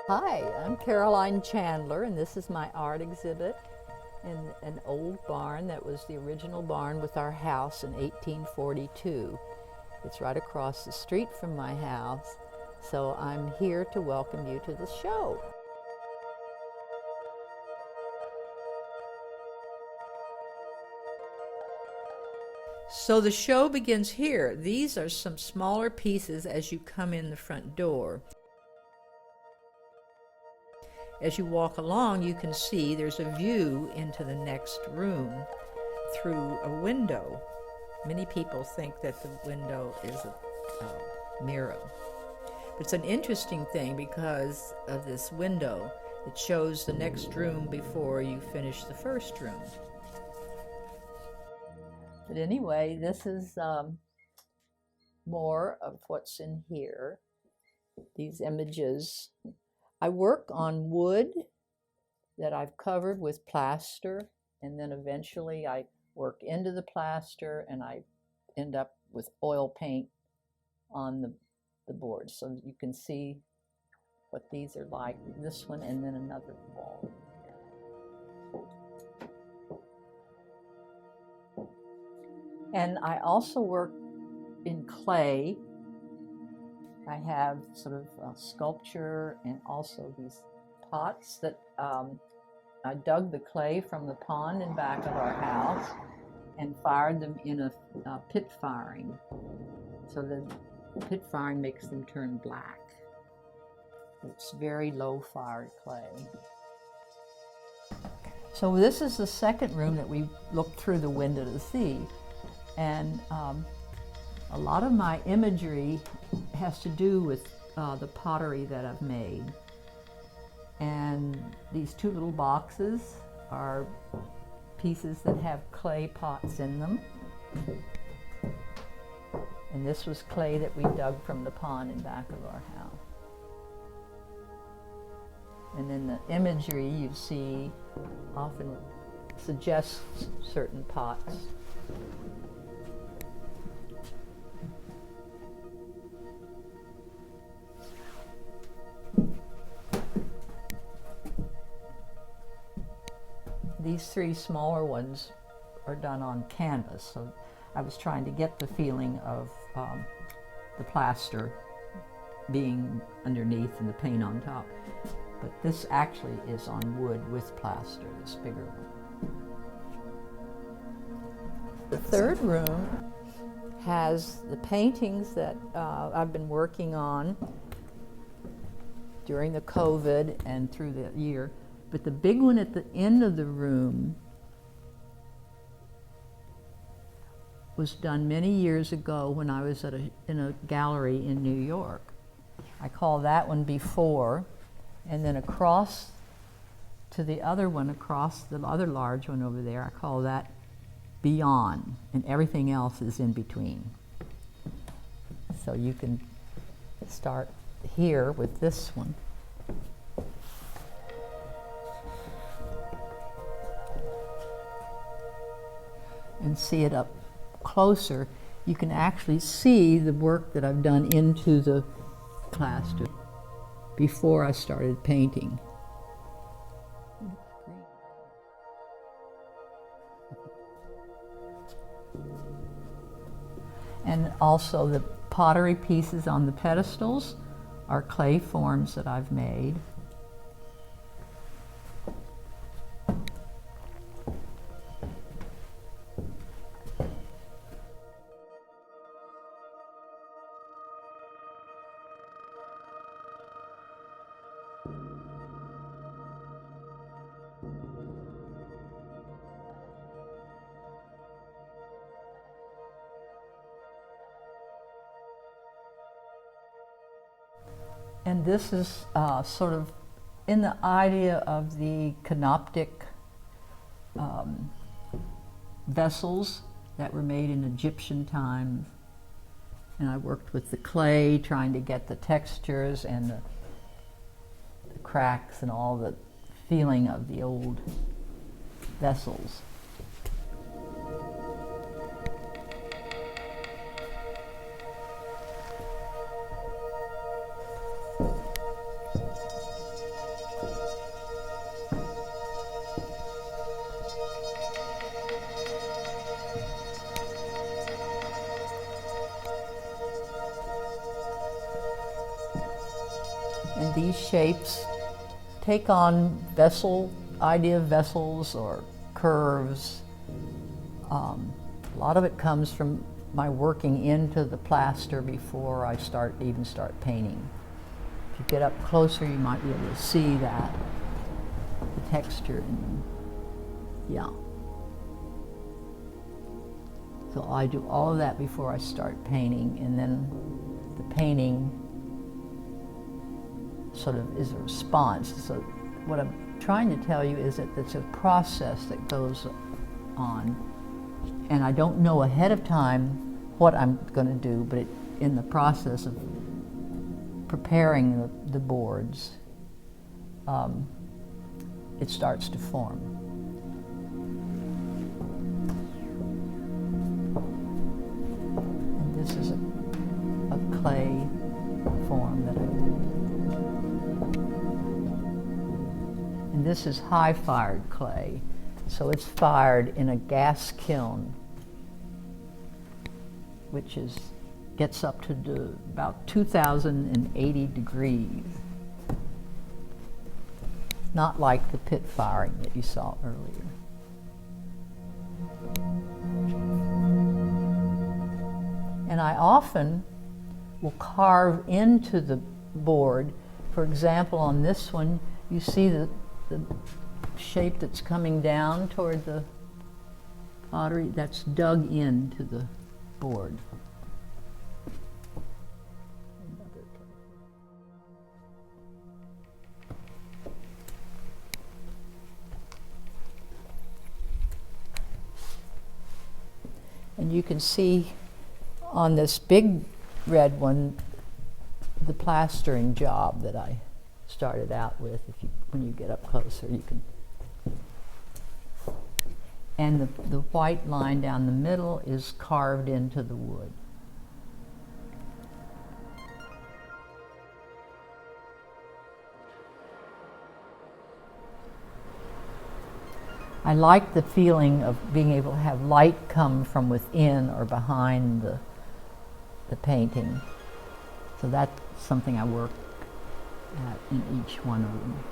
Hi, I'm Caroline Chandler, and this is my art exhibit in an old barn that was the original barn with our house in 1842. It's right across the street from my house, so I'm here to welcome you to the show. So the show begins here. These are some smaller pieces as you come in the front door. As you walk along, you can see there's a view into the next room through a window. Many people think that the window is a mirror. But it's an interesting thing because of this window. It shows the next room before you finish the first room. But anyway, this is more of what's in here. These images. I work on wood that I've covered with plaster, and then eventually I work into the plaster and I end up with oil paint on the board. So you can see what these are like, this one and then another wall. And I also work in clay. I have sort of sculpture and also these pots that I dug the clay from the pond in back of our house and fired them in a pit firing. So the pit firing makes them turn black. It's very low fired clay. So this is the second room that we looked through the window to see. And a lot of my imagery has to do with the pottery that I've made. And these two little boxes are pieces that have clay pots in them. And this was clay that we dug from the pond in back of our house. And then the imagery you see often suggests certain pots. These three smaller ones are done on canvas, so I was trying to get the feeling of the plaster being underneath and the paint on top. But this actually is on wood with plaster, this bigger one. The third room has the paintings that I've been working on during the COVID and through the year. But the big one at the end of the room was done many years ago when I was in a gallery in New York. I call that one Before, and then across to the other one, across the other large one over there, I call that Beyond, and everything else is in between. So you can start here with this one. And see it up closer, you can actually see the work that I've done into the plaster before I started painting. And also the pottery pieces on the pedestals are clay forms that I've made. And this is sort of in the idea of the canoptic vessels that were made in Egyptian times. And I worked with the clay, trying to get the textures and the cracks and all the feeling of the old vessels. And these shapes take on idea of vessels or curves. A lot of it comes from my working into the plaster before I even start painting. If you get up closer, you might be able to see that, the texture in them. Yeah. So I do all of that before I start painting, and then the painting sort of is a response. So what I'm trying to tell you is that it's a process that goes on, and I don't know ahead of time what I'm going to do, but in the process of preparing the boards, it starts to form. And this is a clay form that and this is high-fired clay, so it's fired in a gas kiln, which gets up to about 2,080 degrees. Not like the pit firing that you saw earlier. And I often will carve into the board. For example, on this one, you see the shape that's coming down toward the pottery, that's dug into the board. And you can see on this big red one the plastering job that I started out with. When you get up closer, you can. And the white line down the middle is carved into the wood. I like the feeling of being able to have light come from within or behind the painting. So that's something I work at in each one of them.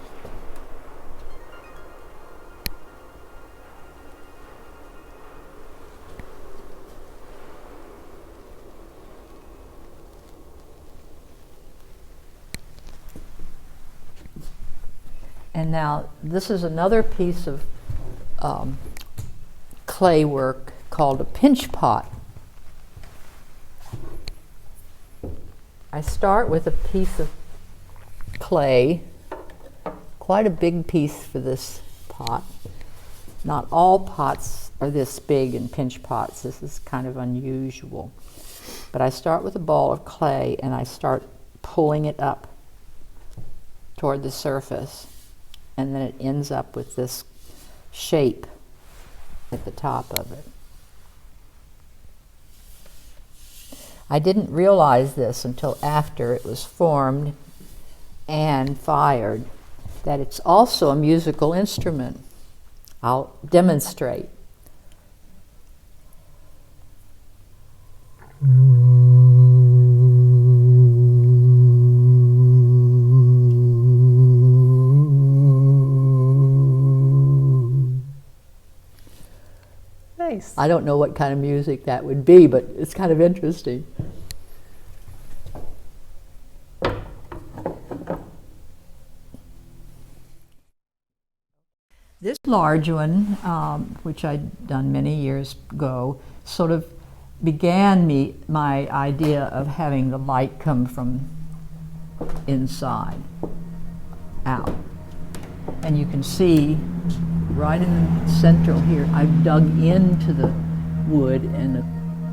And now this is another piece of clay work called a pinch pot. I start with a piece of clay, quite a big piece for this pot. Not all pots are this big in pinch pots. This is kind of unusual. But I start with a ball of clay and I start pulling it up toward the surface, and then it ends up with this shape at the top of it. I didn't realize this until after it was formed and fired, that it's also a musical instrument. I'll demonstrate. Nice. I don't know what kind of music that would be, but it's kind of interesting. This large one, which I'd done many years ago, sort of began my idea of having the light come from inside out. And you can see right in the central here, I've dug into the wood and the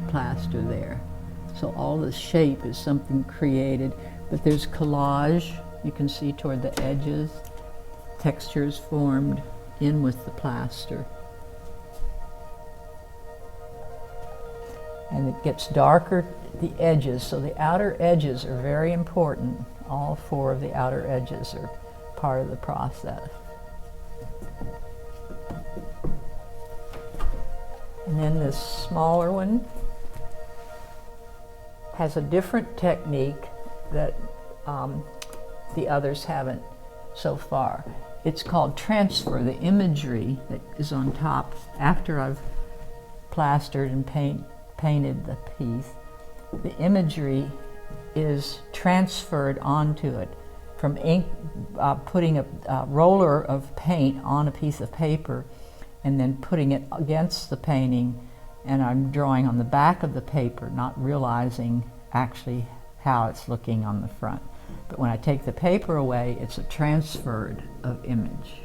plaster there. So all the shape is something created, but there's collage. You can see toward the edges, textures formed in with the plaster. And it gets darker at the edges, so the outer edges are very important. All four of the outer edges are part of the process. And then this smaller one has a different technique that the others haven't so far. It's called transfer, the imagery that is on top after I've plastered and painted the piece. The imagery is transferred onto it from ink, putting a roller of paint on a piece of paper and then putting it against the painting, and I'm drawing on the back of the paper, not realizing actually how it's looking on the front. But when I take the paper away, it's a transferred of image.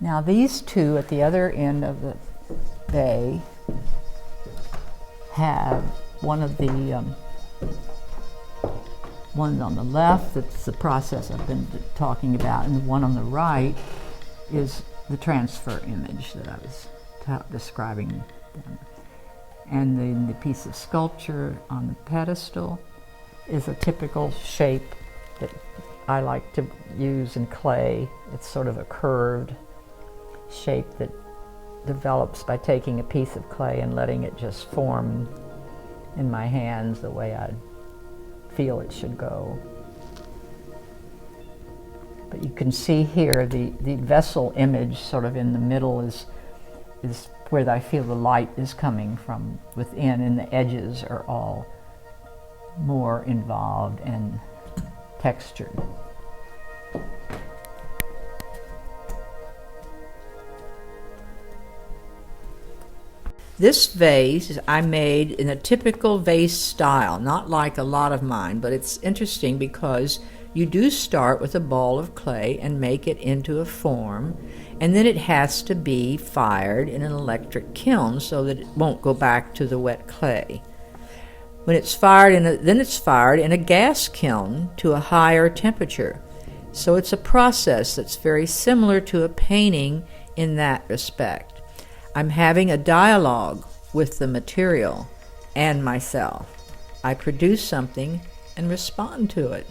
Now these two at the other end of the bay have one of the one on the left, that's the process I've been talking about, and the one on the right is the transfer image that I was describing. And then the piece of sculpture on the pedestal is a typical shape that I like to use in clay. It's sort of a curved shape that develops by taking a piece of clay and letting it just form in my hands the way I feel it should go. But you can see here the vessel image sort of in the middle is where I feel the light is coming from within, and the edges are all more involved and textured. This vase I made in a typical vase style, not like a lot of mine, but it's interesting because you do start with a ball of clay and make it into a form, and then it has to be fired in an electric kiln so that it won't go back to the wet clay. When it's fired then it's fired in a gas kiln to a higher temperature. So it's a process that's very similar to a painting in that respect. I'm having a dialogue with the material and myself. I produce something and respond to it.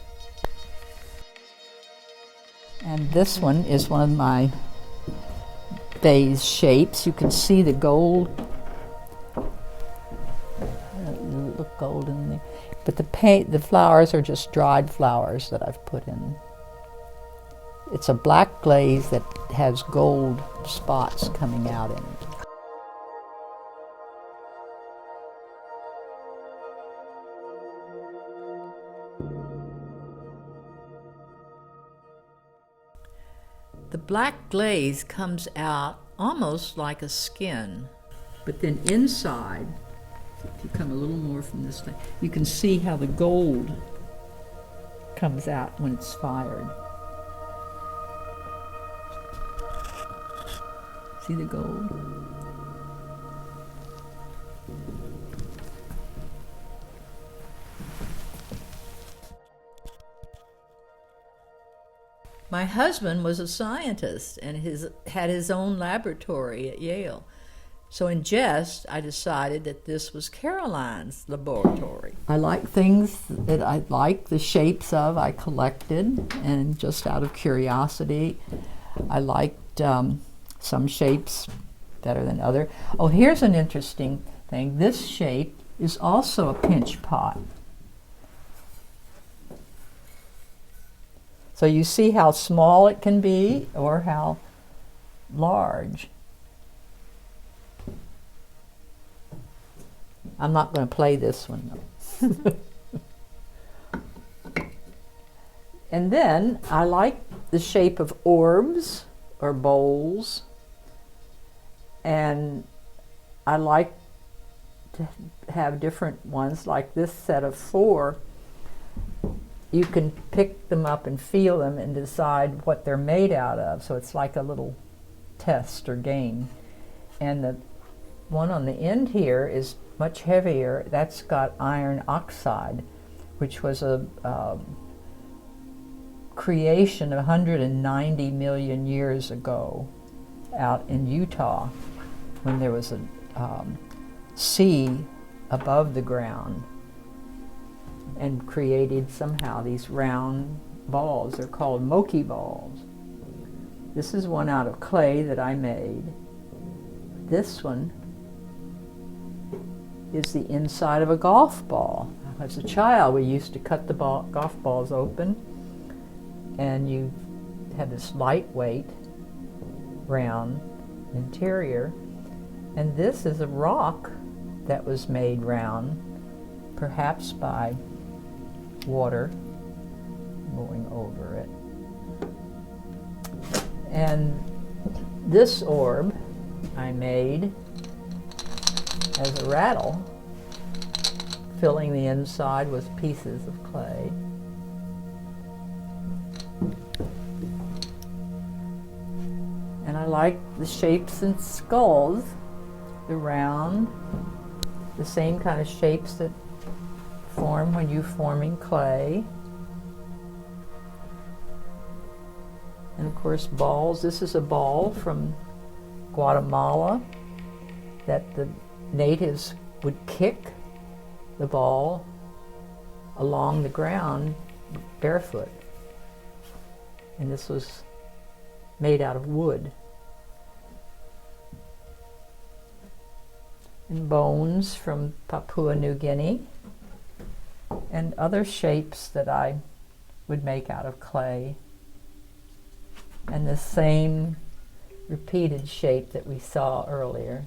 And this one is one of my vase shapes. You can see the gold. Look golden there. But the flowers are just dried flowers that I've put in. It's a black glaze that has gold spots coming out in it. The black glaze comes out almost like a skin, but then inside, if you come a little more from this thing, you can see how the gold comes out when it's fired. See the gold? My husband was a scientist and had his own laboratory at Yale. So in jest, I decided that this was Caroline's laboratory. I like things that I like the shapes of, I collected, and just out of curiosity, I liked some shapes better than others. Oh, here's an interesting thing. This shape is also a pinch pot. So you see how small it can be or how large. I'm not going to play this one though. And then I like the shape of orbs or bowls, and I like to have different ones like this set of 4. You can pick them up and feel them and decide what they're made out of. So it's like a little test or game. And the one on the end here is much heavier. That's got iron oxide, which was a creation 190 million years ago. out in Utah when there was a sea above the ground, and created somehow these round balls. They're called mochi balls. This is one out of clay that I made. This one is the inside of a golf ball. As a child, we used to cut the golf balls open, and you had this lightweight, round interior. And this is a rock that was made round, perhaps by water going over it. And this orb I made as a rattle, filling the inside with pieces of clay. And I like the shapes and skulls, the round, the same kind of shapes that form when you're forming clay. And of course balls. This is a ball from Guatemala that the natives would kick the ball along the ground barefoot. And this was made out of wood. And bones from Papua New Guinea, and other shapes that I would make out of clay. And the same repeated shape that we saw earlier.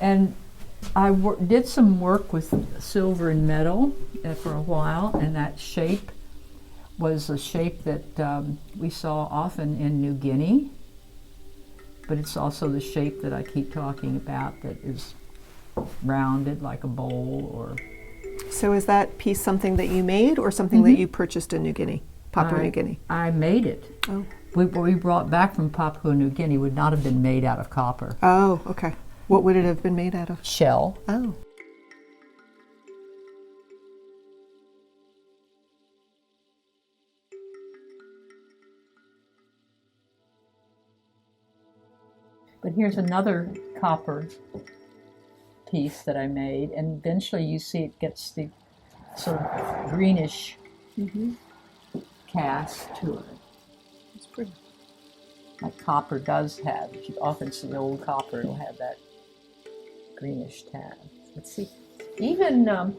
And I did some work with silver and metal for a while, and that shape was a shape that we saw often in New Guinea, but it's also the shape that I keep talking about, that is rounded like a bowl. Or so is that piece something that you made, or something that you purchased in New Guinea, Papua New Guinea? I made it. Oh. What we brought back from Papua New Guinea would not have been made out of copper. Oh, okay. What would it have been made out of? Shell. Oh. But here's another copper piece that I made, and eventually you see it gets the sort of greenish cast to it. It's pretty. Like copper does have. If you often see old copper, it'll have that greenish tab. Let's see. Even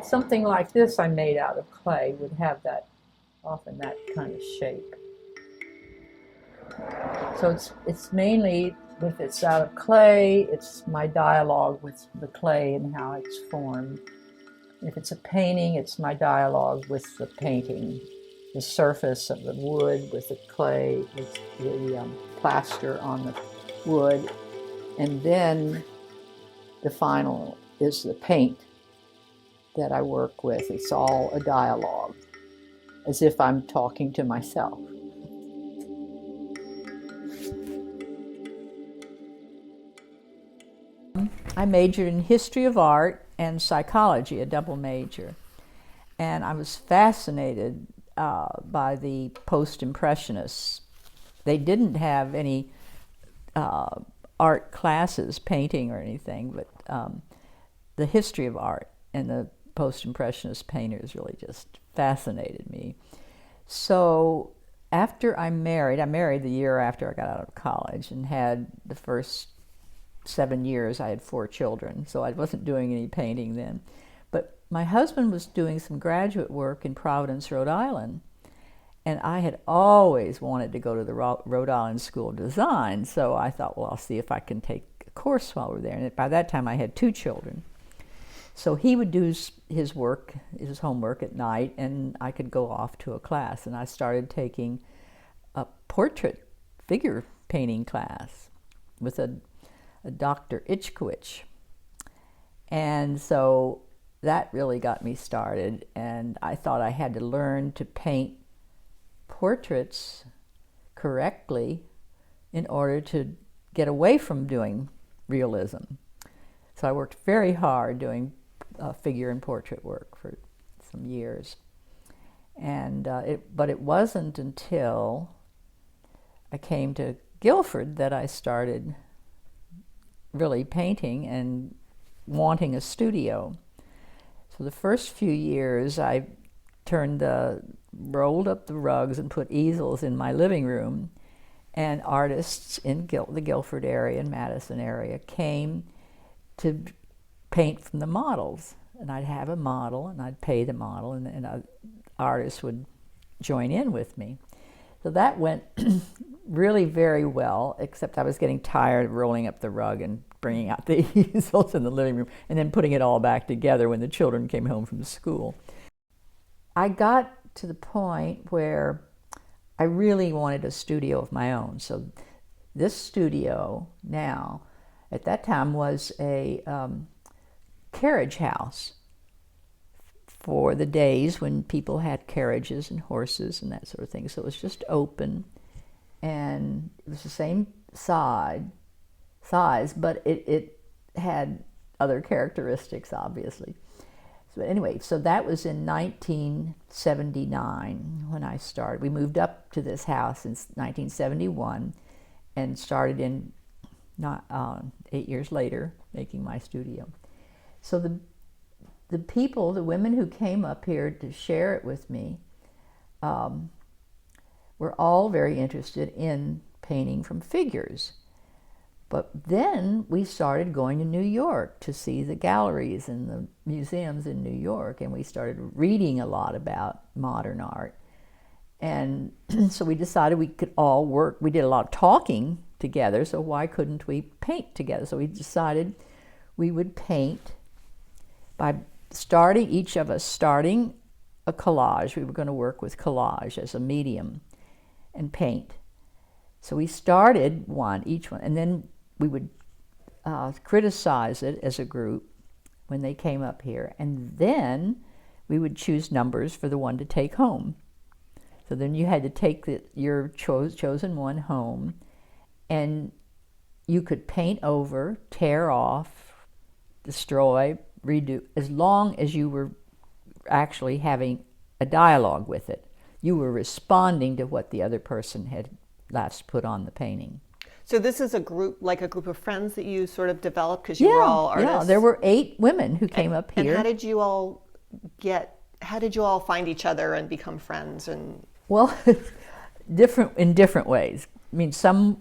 something like this I made out of clay would have that, often that kind of shape. So it's mainly, if it's out of clay, it's my dialogue with the clay and how it's formed. If it's a painting, it's my dialogue with the painting, the surface of the wood with the clay, with the plaster on the wood, and then the final is the paint that I work with. It's all a dialogue, as if I'm talking to myself. I majored in history of art and psychology, a double major. And I was fascinated by the post-impressionists. They didn't have any art classes, painting or anything, but the history of art and the post-impressionist painters really just fascinated me. So after I married the year after I got out of college, and had the first 7 years, I had 4 children, so I wasn't doing any painting then. But my husband was doing some graduate work in Providence, Rhode Island, and I had always wanted to go to the Rhode Island School of Design, so I thought, well, I'll see if I can take a course while we're there. And by that time, I had 2 children. So he would do his work, his homework at night, and I could go off to a class. And I started taking a portrait figure painting class with a Dr. Ichkowicz. And so that really got me started, and I thought I had to learn to paint portraits correctly in order to get away from doing realism. So I worked very hard doing figure and portrait work for some years. And but it wasn't until I came to Guilford that I started really painting and wanting a studio. So the first few years I rolled up the rugs and put easels in my living room, and artists in the Guilford area and Madison area came to paint from the models. And I'd have a model and I'd pay the model, and artists would join in with me. So that went really very well, except I was getting tired of rolling up the rug and bringing out the easels in the living room and then putting it all back together when the children came home from school. I got to the point where I really wanted a studio of my own. So this studio now, at that time, was a carriage house for the days when people had carriages and horses and that sort of thing. So it was just open, and it was the same size, but it had other characteristics, obviously. So anyway, so that was in 1979 when I started. We moved up to this house in 1971 and started in 8 years later making my studio. So the women who came up here to share it with me, were all very interested in painting from figures. But then we started going to New York to see the galleries and the museums in New York, and we started reading a lot about modern art. And so we decided we could all work. We did a lot of talking together, so why couldn't we paint together? So we decided we would paint by each of us starting a collage. We were going to work with collage as a medium and paint. So we started each one, and then we would criticize it as a group when they came up here, and then we would choose numbers for the one to take home. So then you had to take your chosen one home, and you could paint over, tear off, destroy, redo, as long as you were actually having a dialogue with it. You were responding to what the other person had last put on the painting. So this is a group of friends that you sort of developed because you were all artists? Yeah, there were 8 women who came up here. And how did you all find each other and become friends? And well, in different ways. I mean, a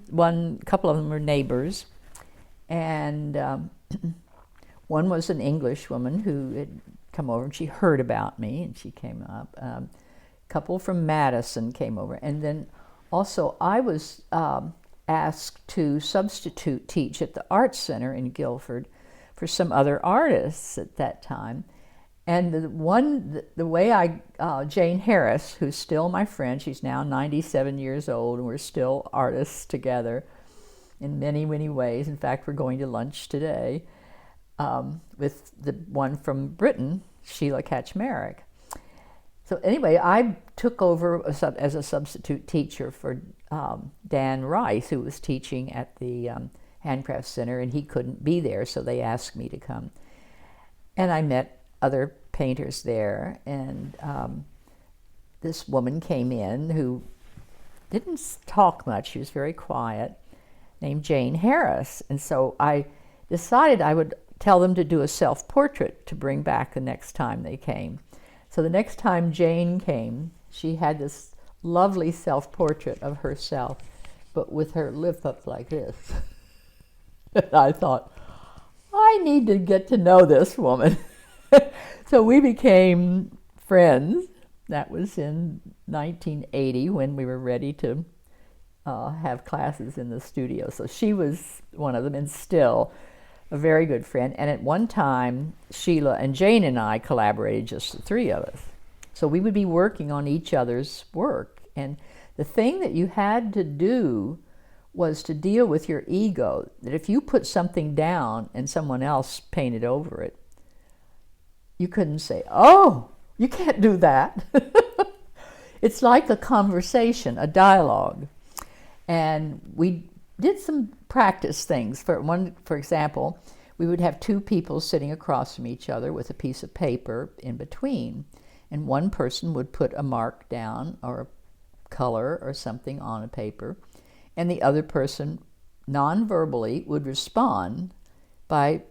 couple of them were neighbors, and one was an English woman who had come over, and she heard about me, and she came up. A couple from Madison came over, and then also I was asked to substitute teach at the Art Center in Guilford for some other artists at that time. And the way Jane Harris, who's still my friend, she's now 97 years old, and we're still artists together in many, many ways. In fact, we're going to lunch today with the one from Britain, Sheila Kaczmarek. So anyway, I took over as a substitute teacher for Dan Rice, who was teaching at the Handcraft Center, and he couldn't be there, so they asked me to come. And I met other painters there, and this woman came in who didn't talk much. She was very quiet, named Jane Harris. And so I decided I would tell them to do a self-portrait to bring back the next time they came. So the next time Jane came, she had this lovely self-portrait of herself, but with her lip up like this. And I thought, I need to get to know this woman. So we became friends. That was in 1980 when we were ready to have classes in the studio. So she was one of them, and still a very good friend. And at one time, Sheila and Jane and I collaborated, just the 3 of us. So we would be working on each other's work. And the thing that you had to do was to deal with your ego, that if you put something down and someone else painted over it, you couldn't say, oh, you can't do that. It's like a conversation, a dialogue. And we did some practice things. For example, we would have 2 people sitting across from each other with a piece of paper in between. And one person would put a mark down or a color or something on a paper. and the other person non-verbally would respond by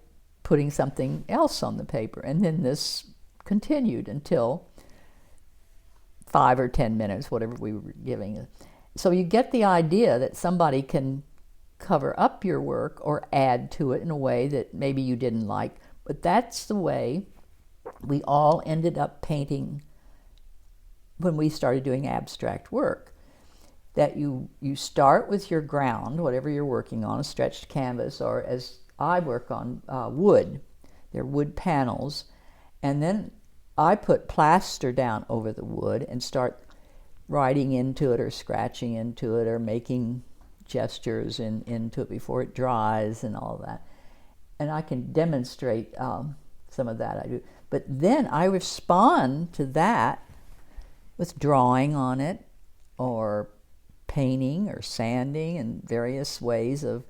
putting something else on the paper. And then this continued until 5 or 10 minutes, whatever we were giving. So you get the idea that somebody can cover up your work or add to it in a way that maybe you didn't like. But that's the way we all ended up painting when we started doing abstract work. That you start with your ground, whatever you're working on, a stretched canvas, or as I work on wood. They're wood panels. And then I put plaster down over the wood and start writing into it or scratching into it or making gestures into it before it dries and all that. And I can demonstrate some of that I do. But then I respond to that with drawing on it or painting or sanding and various ways of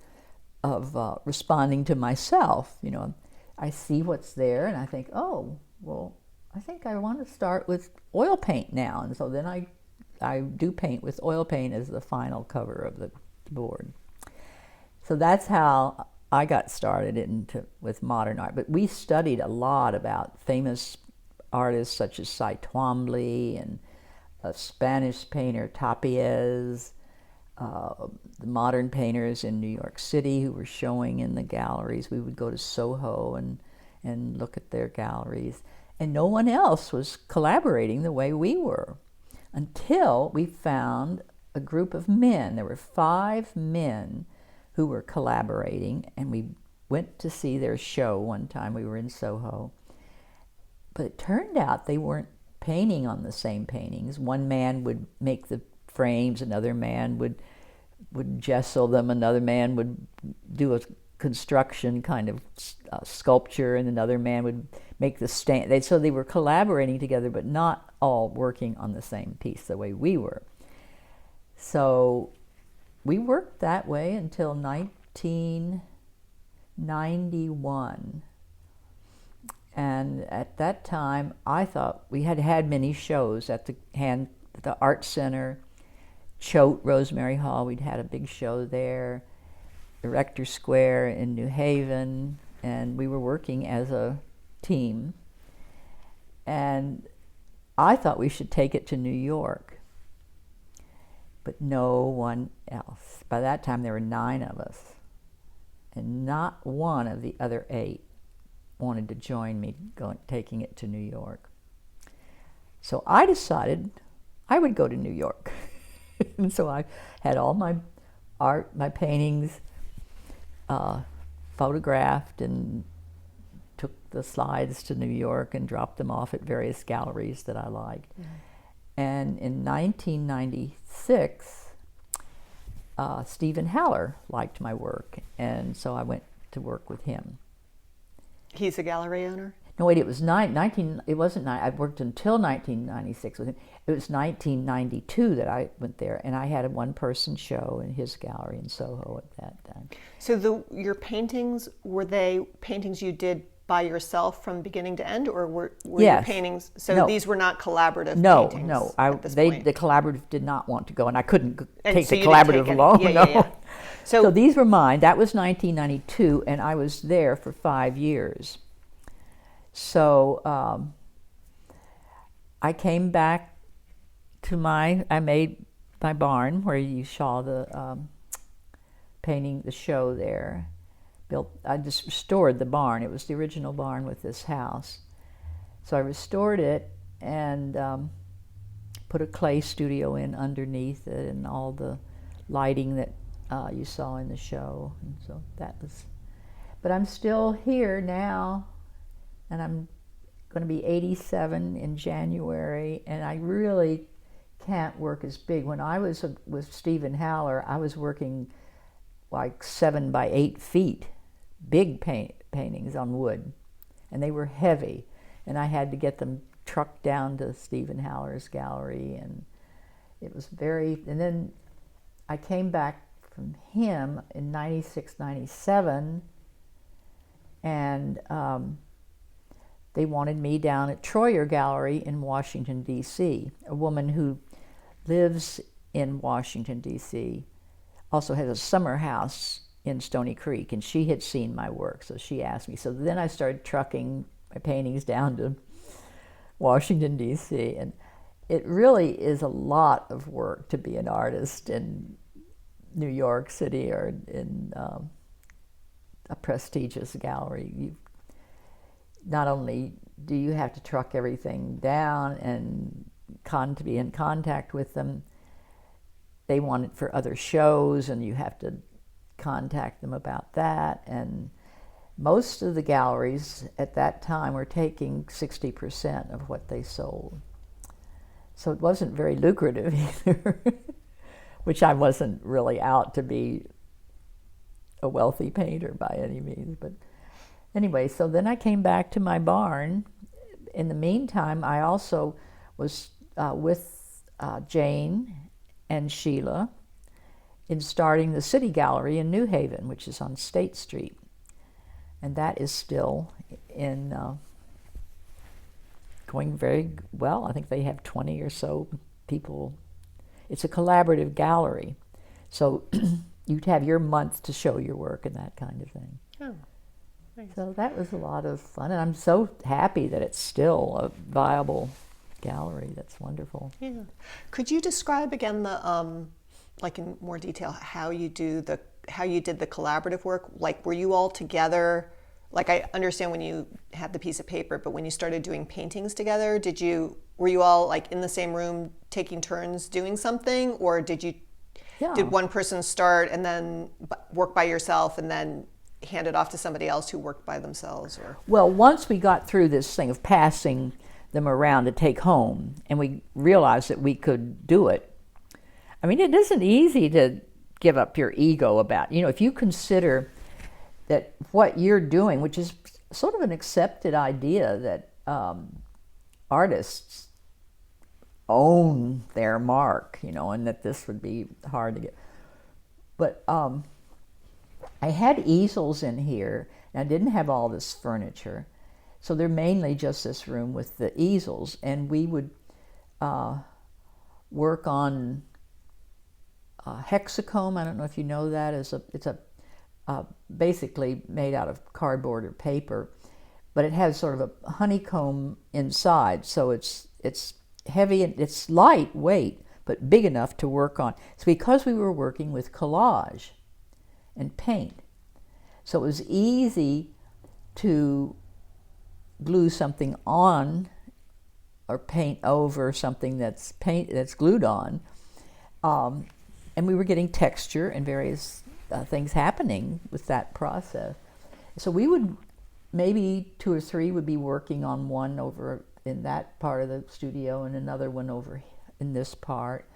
responding to myself. You know, I see what's there and I think, oh, well, I think I want to start with oil paint now. And so then I do paint with oil paint as the final cover of the board. So that's how I got started with modern art. But we studied a lot about famous artists such as Cy Twombly and a Spanish painter, Tapies, the modern painters in New York City who were showing in the galleries. We would go to Soho and look at their galleries. And no one else was collaborating the way we were until we found a group of men. There were 5 men who were collaborating, and we went to see their show one time. We were in Soho. But it turned out they weren't painting on the same paintings. One man would make the frames, another man would gesso them, another man would do a construction kind of sculpture, and another man would make the stand. So they were collaborating together, but not all working on the same piece the way we were. So we worked that way until 1991. And at that time, I thought we had had many shows at the Art Center, Choate, Rosemary Hall. We'd had a big show there, the Rector Square in New Haven, and we were working as a team. And I thought we should take it to New York, but no one else. By that time, there were 9 of us, and not one of the other 8 wanted to join me taking it to New York. So I decided I would go to New York. And so I had all my art, my paintings photographed and took the slides to New York and dropped them off at various galleries that I liked. Mm-hmm. And in 1996, Stephen Haller liked my work, and so I went to work with him. He's a gallery owner? No, wait, it was it wasn't 9, I worked until 1996 with him. It was 1992 that I went there, and I had a one-person show in his gallery in Soho at that time. So your paintings, were they paintings you did by yourself from beginning to end, or were your paintings, so these were not collaborative paintings? No, the collaborative did not want to go, and I couldn't take the collaborative alone. Yeah. So these were mine. That was 1992, and I was there for 5 years. So I came back to I made my barn where you saw the painting, the show there. I just restored the barn. It was the original barn with this house. So I restored it and put a clay studio in underneath it and all the lighting that you saw in the show. And so that was, but I'm still here now, and I'm going to be 87 in January, and I really can't work as big. When I was with Stephen Haller, I was working like 7 by 8 feet, big paintings on wood, and they were heavy, and I had to get them trucked down to Stephen Haller's gallery, and it was and then I came back from him in 96, 97, and they wanted me down at Troyer Gallery in Washington, D.C., a woman who lives in Washington, D.C., also has a summer house in Stony Creek, and she had seen my work, so she asked me. So then I started trucking my paintings down to Washington, D.C., and it really is a lot of work to be an artist in New York City or in a prestigious gallery. Not only do you have to truck everything down and to be in contact with them, they want it for other shows, and you have to contact them about that. And most of the galleries at that time were taking 60% of what they sold. So it wasn't very lucrative either, which I wasn't really out to be a wealthy painter by any means. But anyway, so then I came back to my barn. In the meantime, I also was with Jane and Sheila in starting the City Gallery in New Haven, which is on State Street. And that is still going very well. I think they have 20 or so people. It's a collaborative gallery. So you'd have your month to show your work and that kind of thing. Oh, nice. So that was a lot of fun, and I'm so happy that it's still a viable gallery. That's wonderful. Yeah. Could you describe again the like in more detail how you did the collaborative work? Like, were you all together? Like, I understand when you had the piece of paper, but when you started doing paintings together, were you all like in the same room taking turns doing something, or did one person start and then work by yourself and then hand it off to somebody else who worked by themselves? Or? Well, once we got through this thing of passing them around to take home, and we realized that we could do it. I mean, it isn't easy to give up your ego about, if you consider that what you're doing, which is sort of an accepted idea that artists own their mark, and that this would be hard to get. But I had easels in here, and I didn't have all this furniture. So they're mainly just this room with the easels, and we would work on hexacomb. I don't know if you know that. It's basically made out of cardboard or paper, but it has sort of a honeycomb inside, so it's heavy and it's lightweight, but big enough to work on. It's because we were working with collage and paint, so it was easy to glue something on or paint over something that's glued on, and we were getting texture and various things happening with that process. So we would, maybe 2 or 3 would be working on one over in that part of the studio and another one over in this part.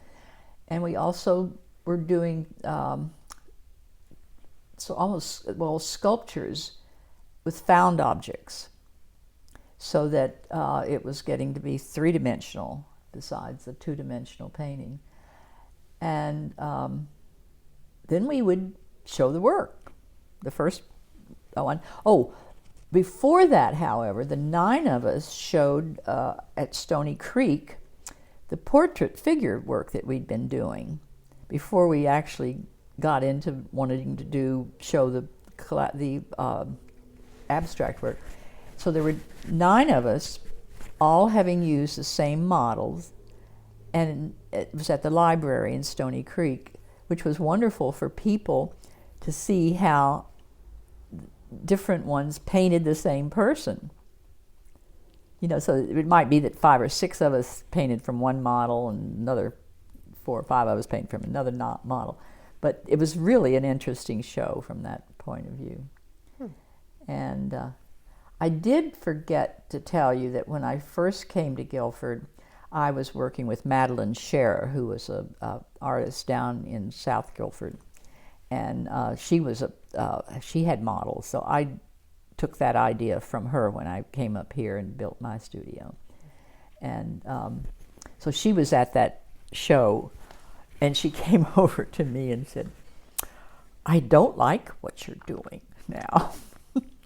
And we also were doing sculptures with found objects, so that it was getting to be 3-dimensional besides the 2-dimensional painting. And then we would show the work, the first one. Oh, before that, however, the 9 of us showed at Stony Creek the portrait figure work that we'd been doing before we actually got into wanting to show the abstract work. So there were 9 of us, all having used the same models, and it was at the library in Stony Creek, which was wonderful for people to see how different ones painted the same person. So it might be that 5 or 6 of us painted from one model and another 4 or 5 of us painted from another model. But it was really an interesting show from that point of view. And I did forget to tell you that when I first came to Guilford, I was working with Madeline Scherer, who was an artist down in South Guilford. And she had models, so I took that idea from her when I came up here and built my studio. And so she was at that show, and she came over to me and said, "I don't like what you're doing now."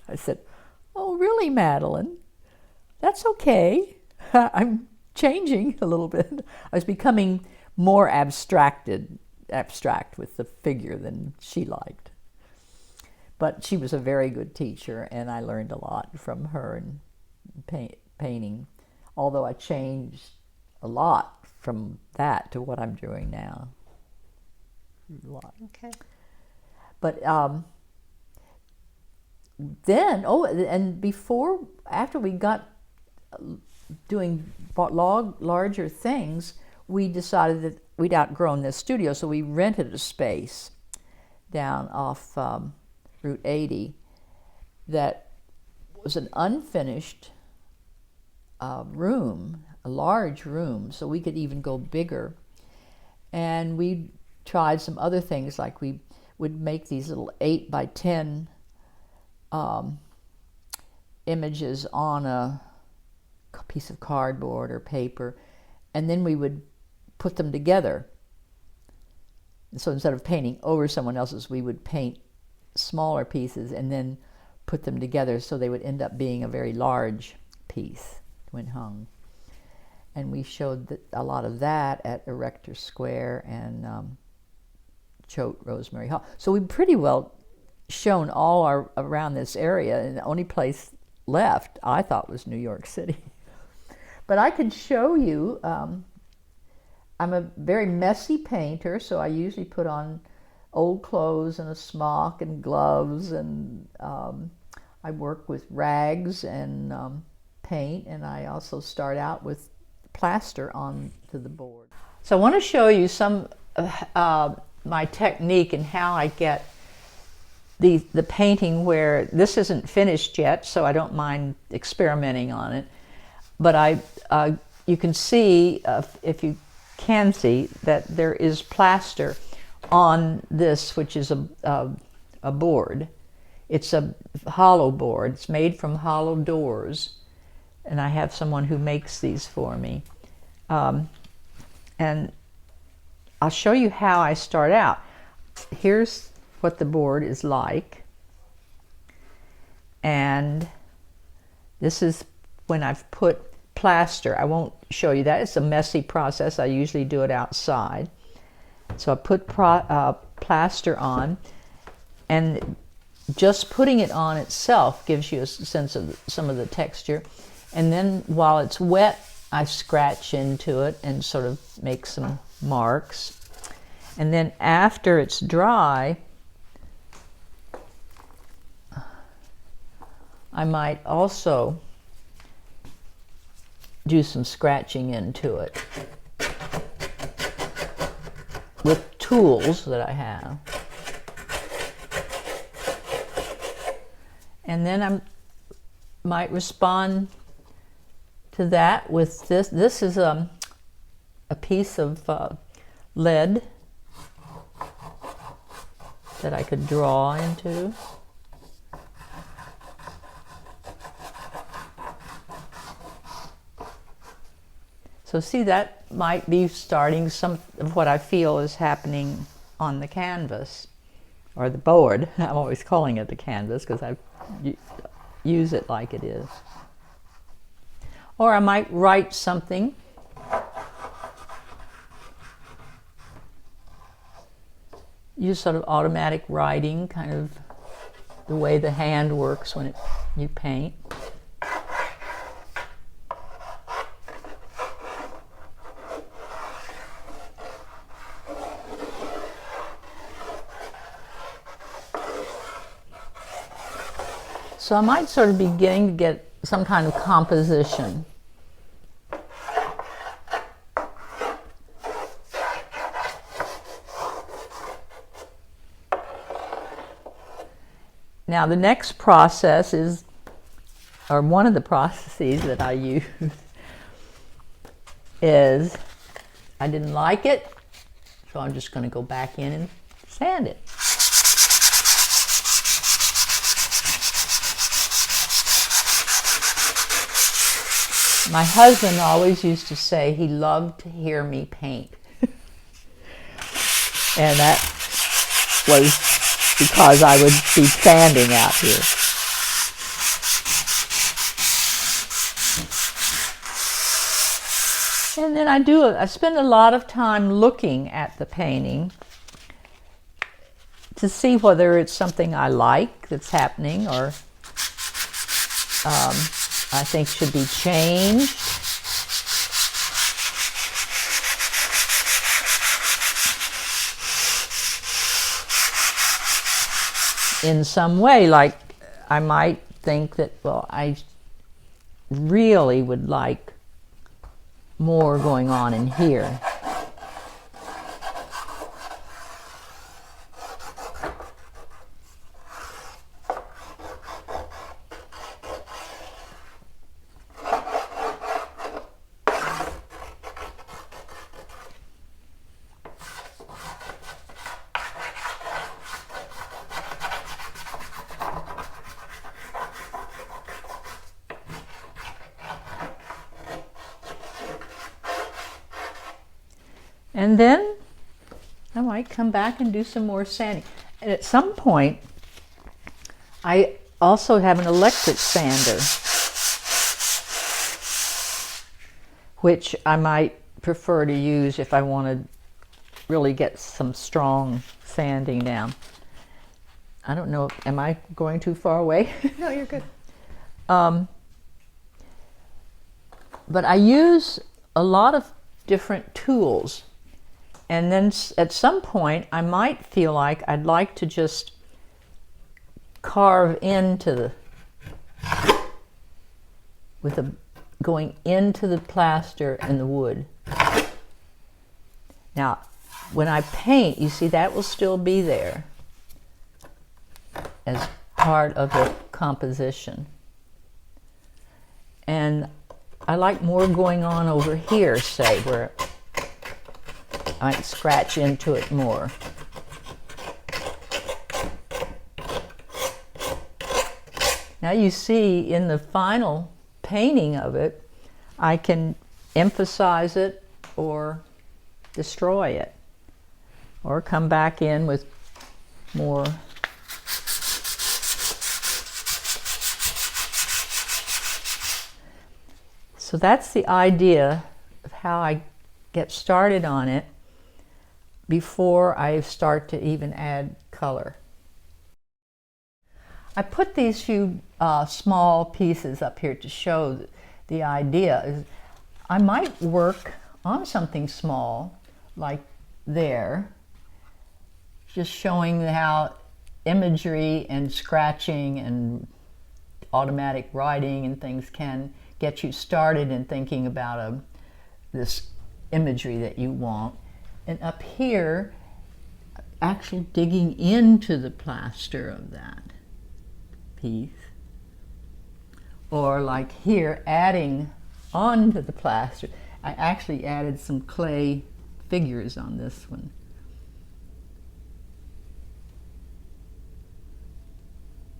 I said, "Oh, really, Madeline? That's okay. I'm changing a little bit." I was becoming more abstracted abstract with the figure than she liked. But she was a very good teacher, and I learned a lot from her in painting, although I changed a lot from that to what I'm doing now. A lot. Okay. But then, and after we got doing larger things, we decided that we'd outgrown this studio, so we rented a space down off Route 80 that was an unfinished room, a large room, so we could even go bigger. And we tried some other things, like we would make these little 8 by 10 images on a piece of cardboard or paper, and then we would put them together. So instead of painting over someone else's, we would paint smaller pieces and then put them together, so they would end up being a very large piece when hung. And we showed a lot of that at Erector Square and Choate Rosemary Hall. So we've pretty well shown all around this area, and the only place left I thought was New York City. But I could show you, I'm a very messy painter, so I usually put on old clothes and a smock and gloves, and I work with rags and paint, and I also start out with plaster onto the board. So I want to show you some of my technique and how I get the painting where this isn't finished yet, so I don't mind experimenting on it. But you can see, if you can see, that there is plaster on this, which is a board. It's a hollow board. It's made from hollow doors, and I have someone who makes these for me. And I'll show you how I start out. Here's what the board is like, and this is when I've put plaster. I won't show you that. It's a messy process. I usually do it outside. So I put plaster on, and just putting it on itself gives you a sense of some of the texture. And then while it's wet, I scratch into it and sort of make some marks. And then after it's dry, I might also do some scratching into it with tools that I have. And then I might respond to that with this. This is a piece of lead that I could draw into. So see, that might be starting some of what I feel is happening on the canvas, or the board. I'm always calling it the canvas because I use it like it is. Or I might write something. Use sort of automatic writing, kind of the way the hand works when you paint. So I might sort of beginning to get some kind of composition. Now the next process is, or one of the processes that I use is, I didn't like it, so I'm just going to go back in and sand it. My husband always used to say he loved to hear me paint. And that was because I would be sanding out here. And then I spend a lot of time looking at the painting to see whether it's something I like that's happening or I think should be changed. In some way, like I might think that, well, I really would like more going on in here. And then I might come back and do some more sanding. And at some point, I also have an electric sander, which I might prefer to use if I want to really get some strong sanding down. I don't know, am I going too far away? No, you're good. But I use a lot of different tools. And then at some point, I might feel like I'd like to just carve into going into the plaster and the wood. Now, when I paint, you see that will still be there as part of the composition. And I like more going on over here, say, where I might scratch into it more. Now you see in the final painting of it, I can emphasize it or destroy it, or come back in with more. So that's the idea of how I get started on it before I start to even add color. I put these few small pieces up here to show the idea. Is I might work on something small like there, just showing how imagery and scratching and automatic writing and things can get you started in thinking about this imagery that you want. And up here, actually digging into the plaster of that piece. Or like here, adding onto the plaster. I actually added some clay figures on this one.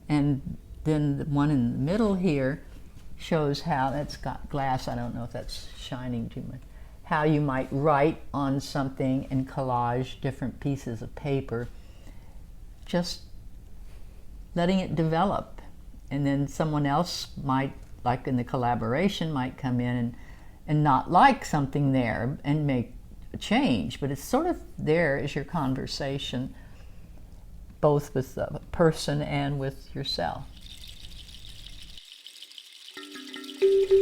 And then the one in the middle here shows how that's got glass. I don't know if that's shining too much. How you might write on something and collage different pieces of paper, just letting it develop. And then someone else might, like in the collaboration, might come in and not like something there and make a change, but it's sort of there as your conversation, both with the person and with yourself.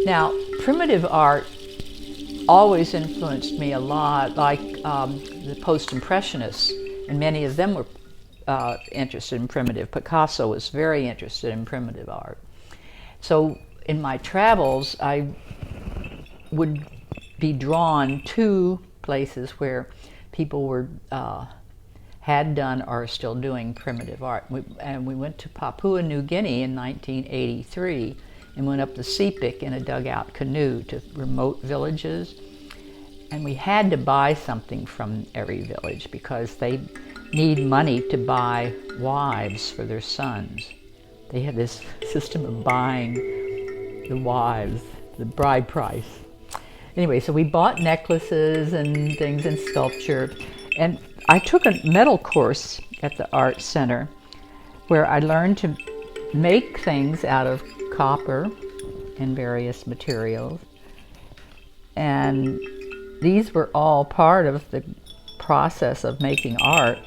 Now, primitive art always influenced me a lot, like the post-impressionists, and many of them were interested in primitive. Picasso was very interested in primitive art. So in my travels, I would be drawn to places where people were had done or are still doing primitive art. And we went to Papua New Guinea in 1983 and went up the Sepik in a dugout canoe to remote villages. And we had to buy something from every village because they need money to buy wives for their sons. They had this system of buying the wives, the bride price. Anyway, so we bought necklaces and things and sculpture. And I took a metal course at the Art Center where I learned to make things out of copper and various materials. And these were all part of the process of making art.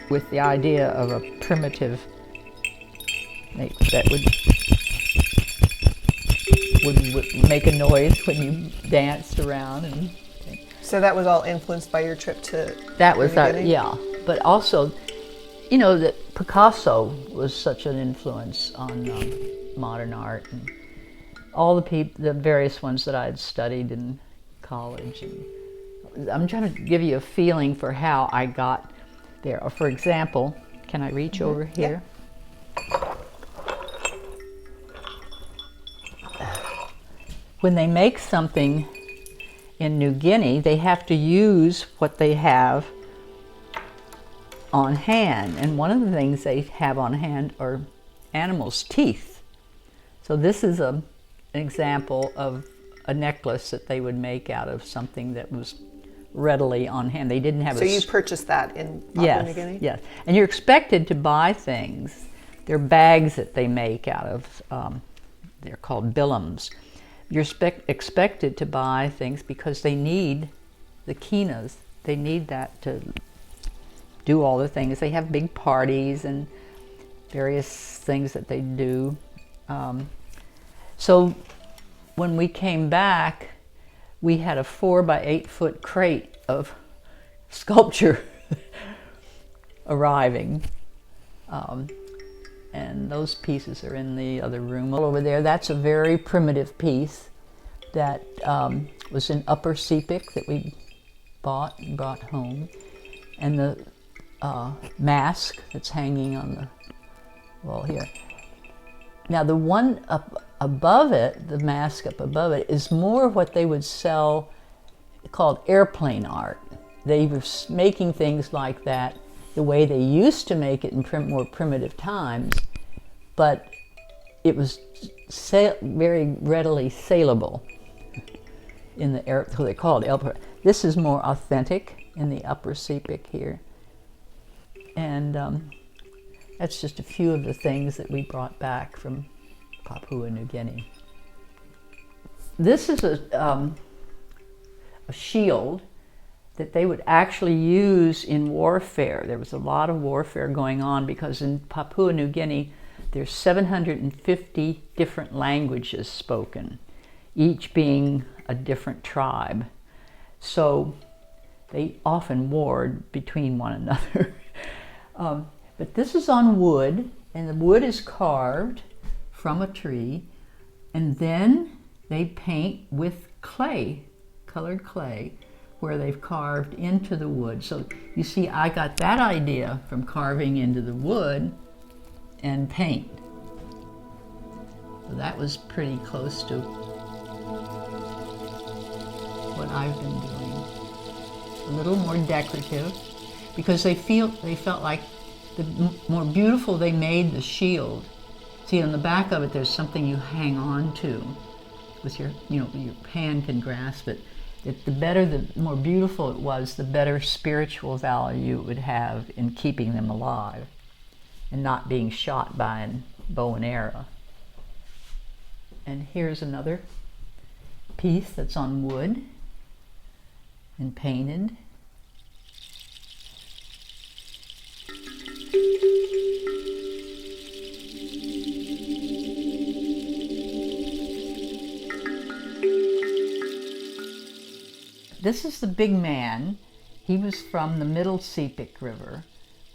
with the idea of a primitive that would make a noise when you danced around. And so that was all influenced by your trip to that was New Guinea? Yeah, but also, you know, that Picasso was such an influence on modern art, and all the various ones that I had studied in college. And I'm trying to give you a feeling for how I got there. Or for example, can I reach over here? Yeah. When they make something in New Guinea, they have to use what they have on hand. And one of the things they have on hand are animals' teeth. So this is an example of a necklace that they would make out of something that was readily on hand. They didn't have So you purchased that in Papua New Guinea? Yes, and you're expected to buy things. They're bags that they make out of, they're called billums. You're expected to buy things because they need the kinas. They need that to do all the things. They have big parties and various things that they do. So when we came back, we had a 4 by 8 foot crate of sculpture arriving. And those pieces are in the other room over there. That's a very primitive piece that was in Upper Sepik that we bought and brought home. And the mask that's hanging on the wall here. Now the one up above it, the mask up above it, is more what they would sell called airplane art. They were making things like that the way they used to make it in more primitive times, but it was very readily saleable in the air, so they called it. This is more authentic in the Upper Sepik here. And that's just a few of the things that we brought back from Papua New Guinea. This is a shield that they would actually use in warfare. There was a lot of warfare going on because in Papua New Guinea there's 750 different languages spoken, each being a different tribe. So they often warred between one another. But this is on wood, and the wood is carved from a tree, and then they paint with clay, colored clay, where they've carved into the wood. So you see, I got that idea from carving into the wood and paint. So that was pretty close to what I've been doing. A little more decorative, because they felt like the more beautiful they made the shield. See, on the back of it, there's something you hang on to with your hand can grasp it. The more beautiful it was, the better spiritual value it would have in keeping them alive and not being shot by a bow and arrow. And here's another piece that's on wood and painted. This is the big man. He was from the Middle Sepik River,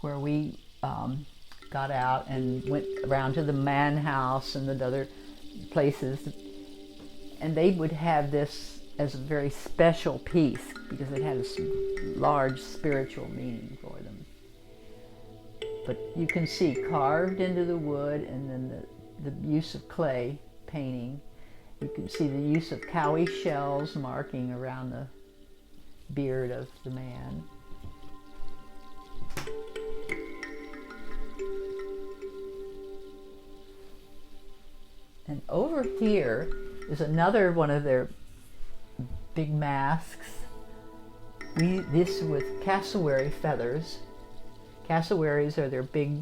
where we got out and went around to the Man House and the other places. And they would have this as a very special piece because it had a large spiritual meaning for them. But you can see carved into the wood, and then the use of clay painting. You can see the use of cowrie shells marking around the beard of the man. And over here is another one of their big masks. This with cassowary feathers. Cassowaries are their big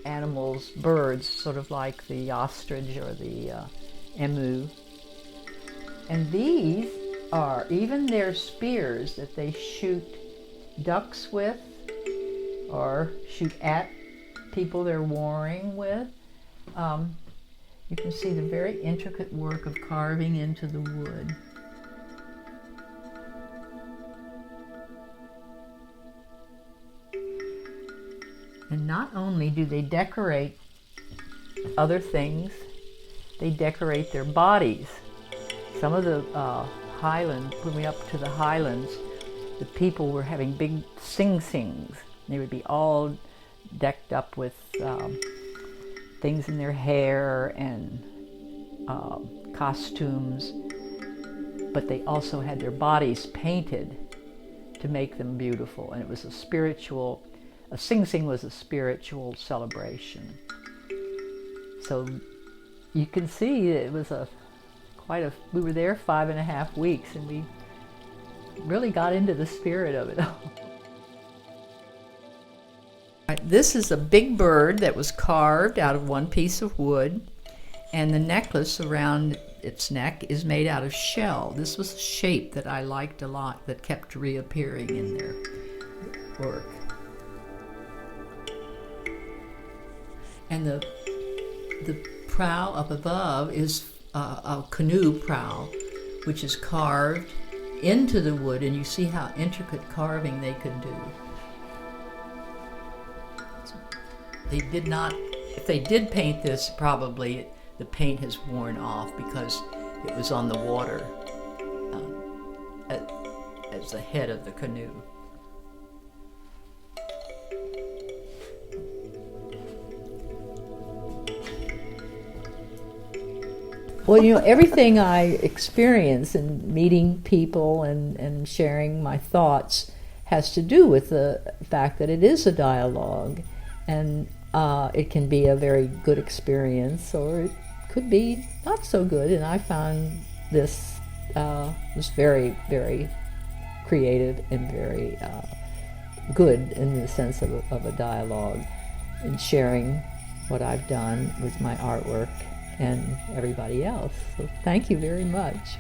animals, birds, sort of like the ostrich or the emu. And these are even their spears that they shoot ducks with, or shoot at people they're warring with. You can see the very intricate work of carving into the wood. And not only do they decorate other things, they decorate their bodies. Some of the highlands, when we up to the highlands, the people were having big sing-sings. They would be all decked up with things in their hair and costumes, but they also had their bodies painted to make them beautiful. And it was a sing-sing was a spiritual celebration. So you can see it was we were there 5.5 weeks, and we really got into the spirit of it all. This is a big bird that was carved out of one piece of wood, and the necklace around its neck is made out of shell. This was a shape that I liked a lot, that kept reappearing in their work. And the prow up above is a canoe prow, which is carved into the wood, and you see how intricate carving they could do. They did not, if they did paint this, probably the paint has worn off because it was on the water as the head of the canoe. Well, you know, everything I experience in meeting people and sharing my thoughts has to do with the fact that it is a dialogue, and it can be a very good experience, or it could be not so good. And I found this was very, very creative and very good in the sense of a dialogue, in sharing what I've done with my artwork and everybody else. So thank you very much.